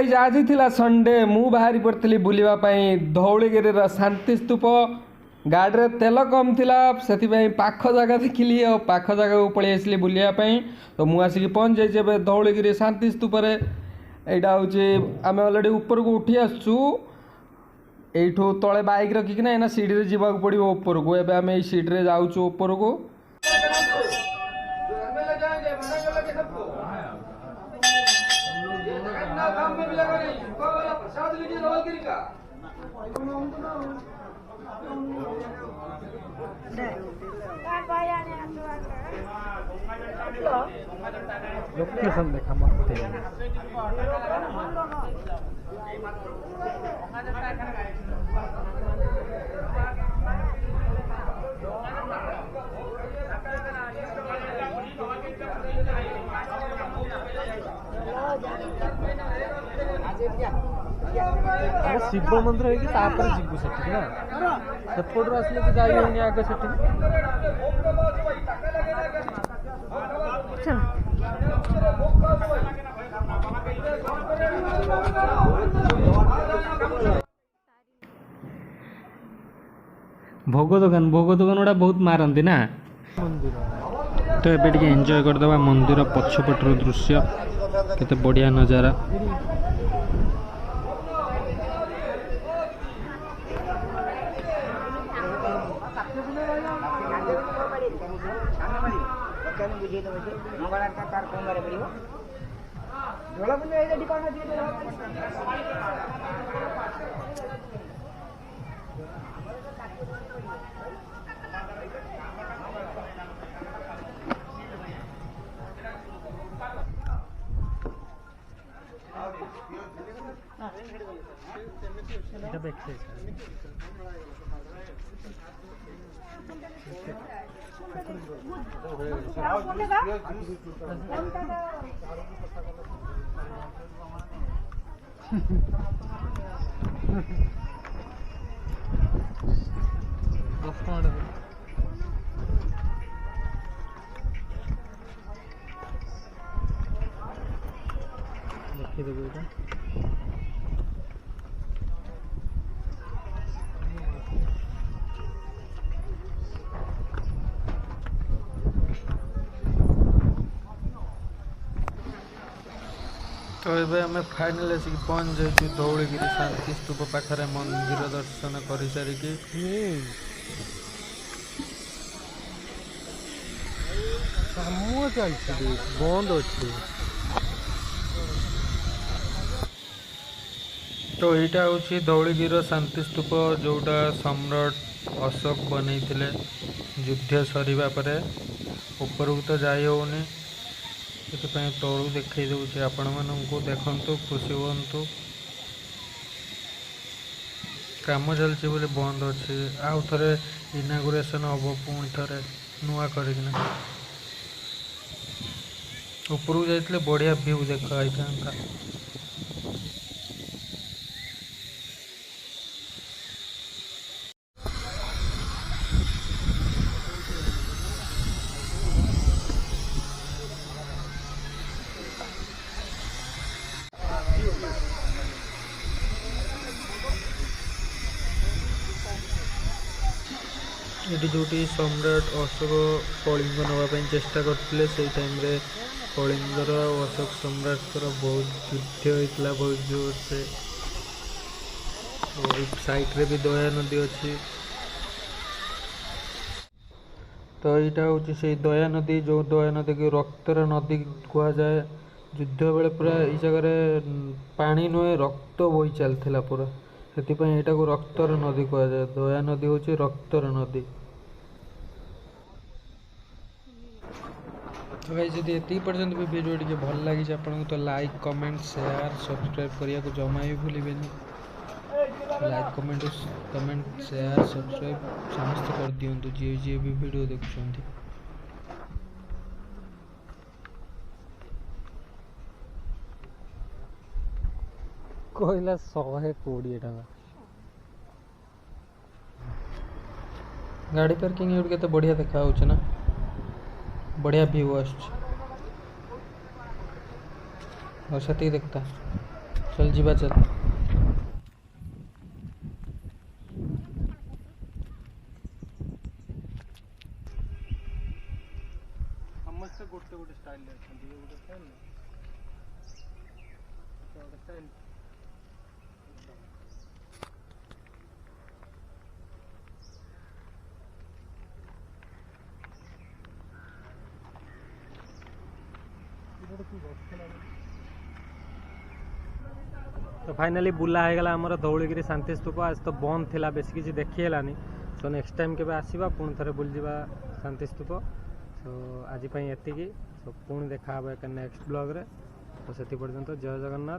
Guys आज थिला Sunday मु बाहरी पड़ती बुलावाई धौलगिरी शांति स्तूप गाड़ी रे तेल कम थिला से पाख जगह देखिली और पाख जगह को पलि आसली बुलायापाई तो मुझे आसिक पहुँच जाइए धौलगिरी शांति स्तूप यहाँ हूँ आम अलरेडी ऊपर को उठी आसु यू तले बाइक रखिकिना एना सीढ़ी जावा पड़ो ऊपर को एवं आम सीढ़ी जाऊँ ऊपर को लोकेशन देखा मत शिव मंदिर है कि जीवु से सेपट आसले कि जाई होनी आगे से भोग दुकान गुड़ा बहुत मारती ना तो ये टे एंजॉय करदे मंदिर पछपटर दृश्य केते बढ़िया नजारा तो ये आम फाइनाल आसिक पहुँच जाइए धौलगिरी शांति स्तूप पाखे मंदिर दर्शन कर सारिकी बंद अच्छे तो यहाँ हूँ धौलगिरी शांति स्तूप जोटा सम्राट अशोक बनई युद्ध सरिबा परे ऊपर को तो जाई होनी से तलू देखा दूसरे आपण मानू देखु खुशी हूँ कम चलती बोले बंद अच्छे आउ थे इनागुरेसन हम पुणी थे नुआ करना ऊपर को जाइए बढ़िया व्यू देखाई था ये जो सम्राट अशोक कलिंग नापी चेष्टा करते से टाइम रे कलिंगर अशोक सम्राट बहुत युद्ध होता बहुत जोर से और साइड रे भी दया नदी अच्छी तो यहाँ हूँ से दया नदी जो दया नदी की रक्तर नदी कह जाए युद्ध बेले पूरा ये जगह पानी नुहे रक्त बोही चलता पूरा से यहाँ को रक्तर नदी कह जाए दया नदी हूँ रक्तर नदी तो भाई जब ये पर्यटन भी वीडियो टी भल लगी आपको तो लाइक कमेंट शेयर सब्सक्राइब करने को जमा भी भूलें लाइक कमेंट शेयर सब्सक्राइब समस्त कर दिंतु जी भी वीडियो देखुं कहला 120 टका गाड़ी पार्किंग ये के बढ़िया देखा ना बढ़िया व्यू आस देखता चल जीवा चल। समस्त गोटे गोटे स्टाइल अछंती गोटे स्टाइल गोटे स्टाइल तो फाइनाली बुला होगा आमर धौलगिरी शांति स्तूप। आज तो बंद थिला बेस किसी देखी हेलानी। सो नेक्स्ट टाइम केबे आसीबा पुणी थरे बुल जीवा शांति स्तूप। सो आज एतिकी। सो पुणी देखा एक नेक्स्ट ब्लॉग रे। तो से पर्यंत जय जगन्नाथ।